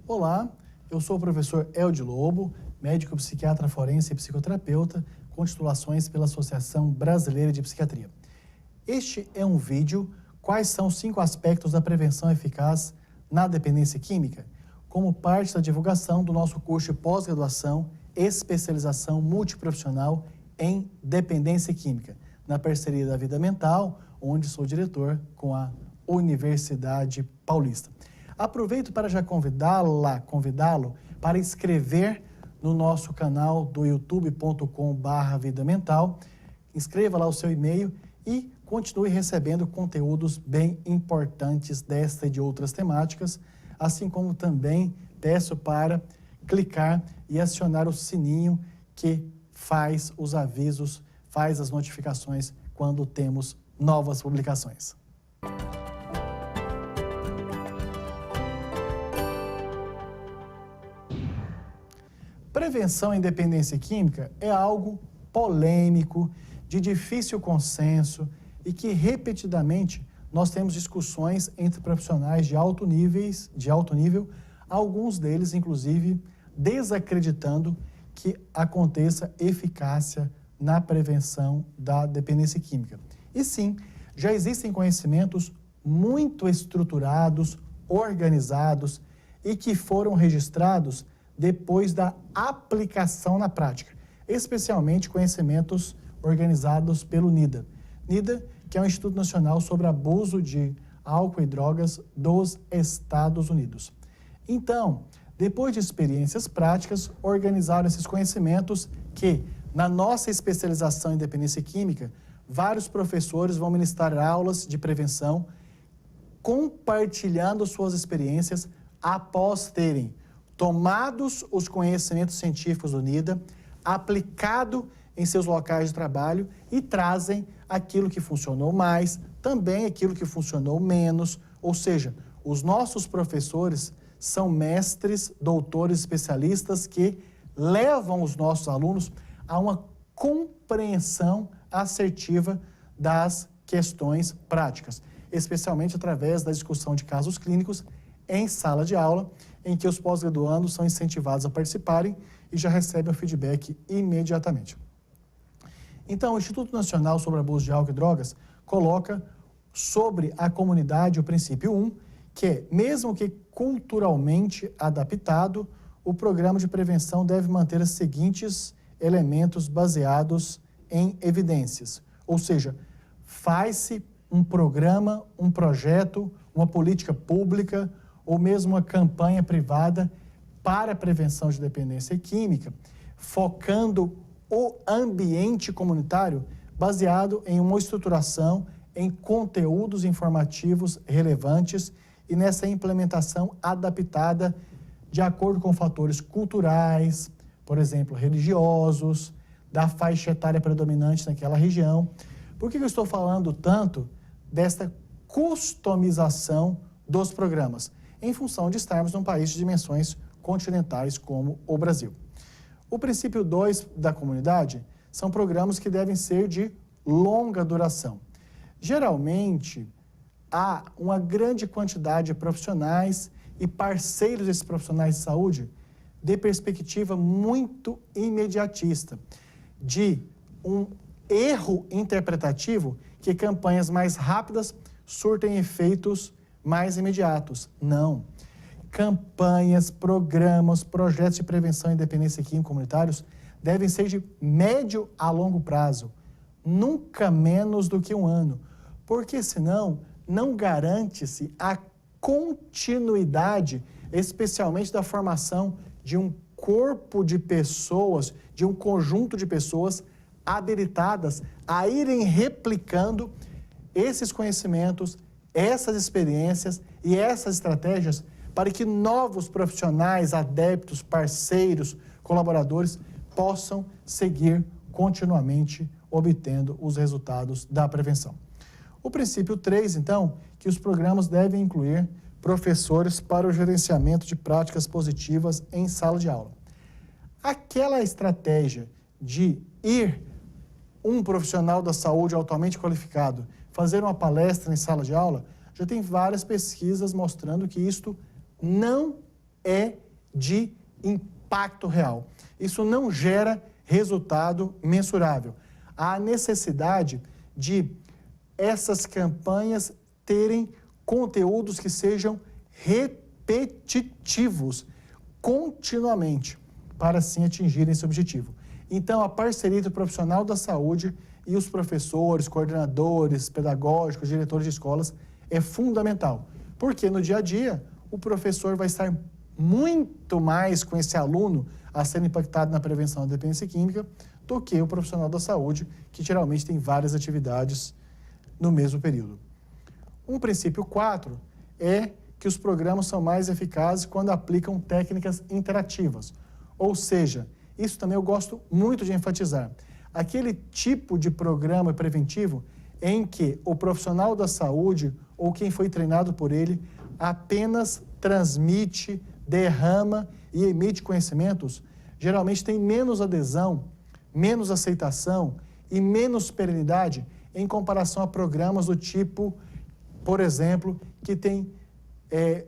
Olá, eu sou o professor Eldi Lobo, médico psiquiatra forense e psicoterapeuta, com titulações pela Associação Brasileira de Psiquiatria. Este é um vídeo Quais são os 5 aspectos da prevenção eficaz na dependência química, como parte da divulgação do nosso curso de pós-graduação Especialização Multiprofissional em Dependência Química, na parceria da Vida Mental, onde sou diretor com a Universidade Paulista. Aproveito para já convidá-lo para inscrever no nosso canal do youtube.com/Vida Mental. Inscreva lá o seu e-mail e continue recebendo conteúdos bem importantes desta e de outras temáticas, assim como também peço para clicar e acionar o sininho que faz os avisos, faz as notificações quando temos novas publicações. Prevenção em dependência química é algo polêmico, de difícil consenso e que repetidamente nós temos discussões entre profissionais de alto nível, alguns deles inclusive desacreditando que aconteça eficácia na prevenção da dependência química. E sim, já existem conhecimentos muito estruturados, organizados e que foram registrados depois da aplicação na prática, especialmente conhecimentos organizados pelo NIDA. NIDA, que é o Instituto Nacional sobre Abuso de Álcool e Drogas dos Estados Unidos. Então, depois de experiências práticas, organizaram esses conhecimentos que, na nossa especialização em dependência química, vários professores vão ministrar aulas de prevenção, compartilhando suas experiências após terem tomados os conhecimentos científicos do NIDA, aplicado em seus locais de trabalho e trazem aquilo que funcionou mais, também aquilo que funcionou menos, ou seja, os nossos professores são mestres, doutores, especialistas que levam os nossos alunos a uma compreensão assertiva das questões práticas, especialmente através da discussão de casos clínicos em sala de aula, em que os pós-graduandos são incentivados a participarem e já recebem o feedback imediatamente. Então, o Instituto Nacional sobre Abuso de Álcool e Drogas coloca sobre a comunidade o princípio 1, que é, mesmo que culturalmente adaptado, o programa de prevenção deve manter os seguintes elementos baseados em evidências. Ou seja, faz-se um programa, um projeto, uma política pública ou mesmo uma campanha privada para a prevenção de dependência química, focando o ambiente comunitário baseado em uma estruturação, em conteúdos informativos relevantes e nessa implementação adaptada de acordo com fatores culturais, por exemplo, religiosos, da faixa etária predominante naquela região. Por que eu estou falando tanto desta customização dos programas? Em função de estarmos num país de dimensões continentais como o Brasil. O princípio 2 da comunidade são programas que devem ser de longa duração. Geralmente, há uma grande quantidade de profissionais e parceiros desses profissionais de saúde de perspectiva muito imediatista, de um erro interpretativo que campanhas mais rápidas surtem efeitos mais imediatos. Não. Campanhas, programas, projetos de prevenção e dependência química comunitários devem ser de médio a longo prazo, nunca menos do que um ano, porque senão não garante-se a continuidade, especialmente da formação de um corpo de pessoas, de um conjunto de pessoas habilitadas a irem replicando esses conhecimentos, essas experiências e essas estratégias para que novos profissionais, adeptos, parceiros, colaboradores possam seguir continuamente obtendo os resultados da prevenção. O princípio 3, então, que os programas devem incluir professores para o gerenciamento de práticas positivas em sala de aula. Aquela estratégia de ir um profissional da saúde altamente qualificado fazer uma palestra em sala de aula, já tem várias pesquisas mostrando que isto não é de impacto real. Isso não gera resultado mensurável. Há necessidade de essas campanhas terem conteúdos que sejam repetitivos continuamente para assim atingirem esse objetivo. Então, a parceria entre o profissional da saúde e os professores, coordenadores, pedagógicos, diretores de escolas é fundamental, porque no dia a dia o professor vai estar muito mais com esse aluno a ser impactado na prevenção da dependência química do que o profissional da saúde, que geralmente tem várias atividades no mesmo período. Um princípio 4 é que os programas são mais eficazes quando aplicam técnicas interativas. Ou seja, isso também eu gosto muito de enfatizar. Aquele tipo de programa preventivo em que o profissional da saúde ou quem foi treinado por ele apenas transmite, derrama e emite conhecimentos, geralmente tem menos adesão, menos aceitação e menos perenidade em comparação a programas do tipo, por exemplo, que tem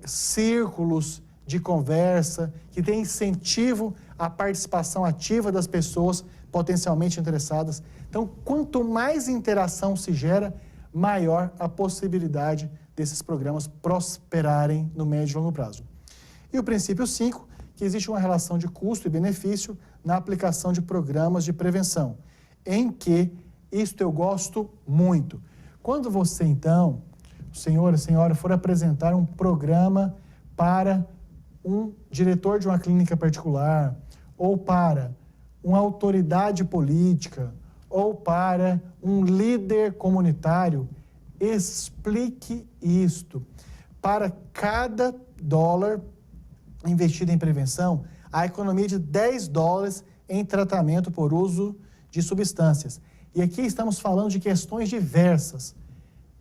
círculos de conversa, que tem incentivo à participação ativa das pessoas potencialmente interessadas. Então, quanto mais interação se gera, maior a possibilidade desses programas prosperarem no médio e longo prazo. E o princípio 5, que existe uma relação de custo e benefício na aplicação de programas de prevenção, em que isto eu gosto muito. Quando você, então, senhora, for apresentar um programa para um diretor de uma clínica particular, ou para uma autoridade política, ou para um líder comunitário, explique isto. Para cada dólar investido em prevenção, há economia de $10 em tratamento por uso de substâncias. E aqui estamos falando de questões diversas,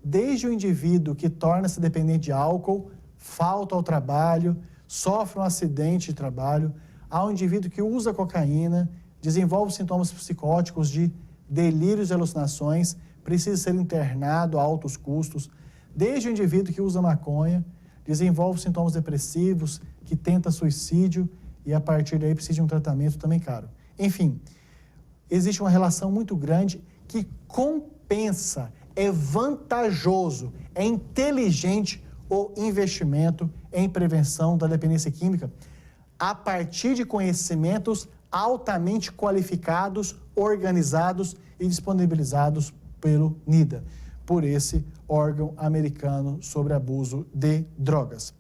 desde o indivíduo que torna-se dependente de álcool, falta ao trabalho, sofre um acidente de trabalho, ao indivíduo que usa cocaína, desenvolve sintomas psicóticos de delírios e alucinações, precisa ser internado a altos custos, desde o indivíduo que usa maconha, desenvolve sintomas depressivos, que tenta suicídio e a partir daí precisa de um tratamento também caro. Enfim, existe uma relação muito grande que compensa, é vantajoso, é inteligente o investimento em prevenção da dependência química a partir de conhecimentos altamente qualificados, organizados e disponibilizados pelo NIDA, por esse órgão americano sobre abuso de drogas.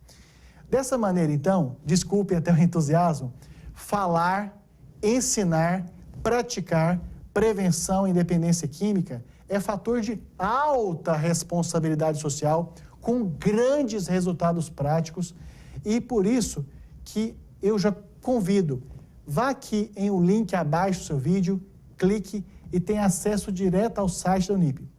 Dessa maneira, então, desculpem até o entusiasmo, falar, ensinar, praticar prevenção e dependência química é fator de alta responsabilidade social, com grandes resultados práticos, e por isso que eu já convido, vá aqui em um link abaixo do seu vídeo, clique e tenha acesso direto ao site da Unip,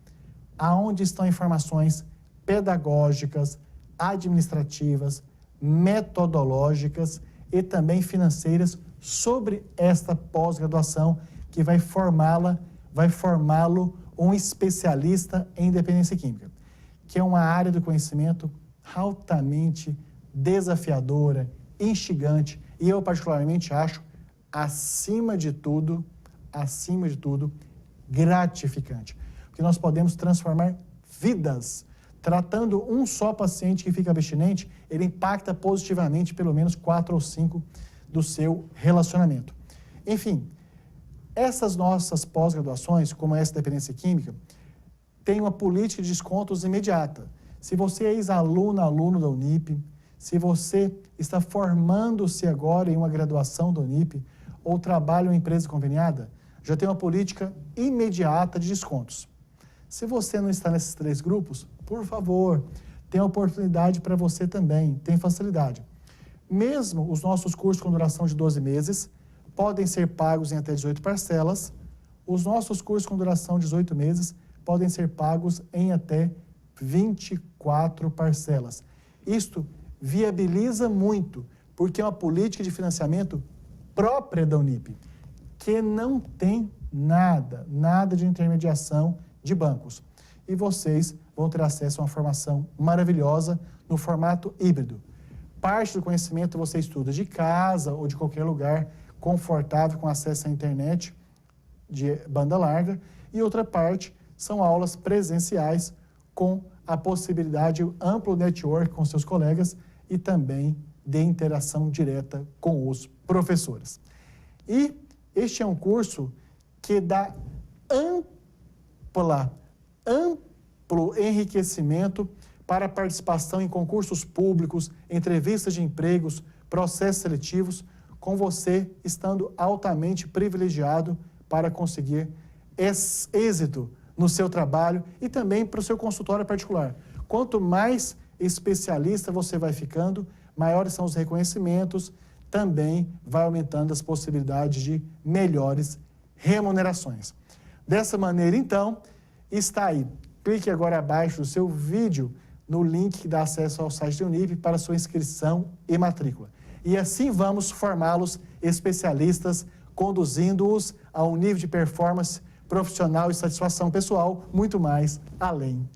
aonde estão informações pedagógicas, administrativas, metodológicas e também financeiras sobre esta pós-graduação que vai formá-lo um especialista em dependência química, que é uma área do conhecimento altamente desafiadora, instigante e eu particularmente acho, acima de tudo, gratificante. Porque nós podemos transformar vidas. Tratando um só paciente que fica abstinente, ele impacta positivamente pelo menos 4 ou 5 do seu relacionamento. Enfim, essas nossas pós-graduações, como essa dependência química, tem uma política de descontos imediata. Se você é ex-aluno, aluno da Unip, se você está formando-se agora em uma graduação da Unip ou trabalha em uma empresa conveniada, já tem uma política imediata de descontos. Se você não está nesses 3 grupos, por favor, tem oportunidade para você também, tem facilidade. Mesmo os nossos cursos com duração de 12 meses podem ser pagos em até 18 parcelas, os nossos cursos com duração de 18 meses podem ser pagos em até 24 parcelas. Isto viabiliza muito, porque é uma política de financiamento própria da Unip, que não tem nada de intermediação de bancos. E vocês vão ter acesso a uma formação maravilhosa no formato híbrido. parte do conhecimento você estuda de casa ou de qualquer lugar confortável com acesso à internet de banda larga, e outra parte são aulas presenciais com a possibilidade de amplo network com seus colegas e também de interação direta com os professores. E este é um curso que dá amplo enriquecimento para a participação em concursos públicos, entrevistas de empregos, processos seletivos, com você estando altamente privilegiado para conseguir êxito no seu trabalho e também para o seu consultório particular. Quanto mais especialista você vai ficando, maiores são os reconhecimentos, também vai aumentando as possibilidades de melhores remunerações. Dessa maneira, então, está aí. Clique agora abaixo do seu vídeo no link que dá acesso ao site da Unip para sua inscrição e matrícula. E assim vamos formá-los especialistas, conduzindo-os a um nível de performance profissional e satisfação pessoal muito mais além.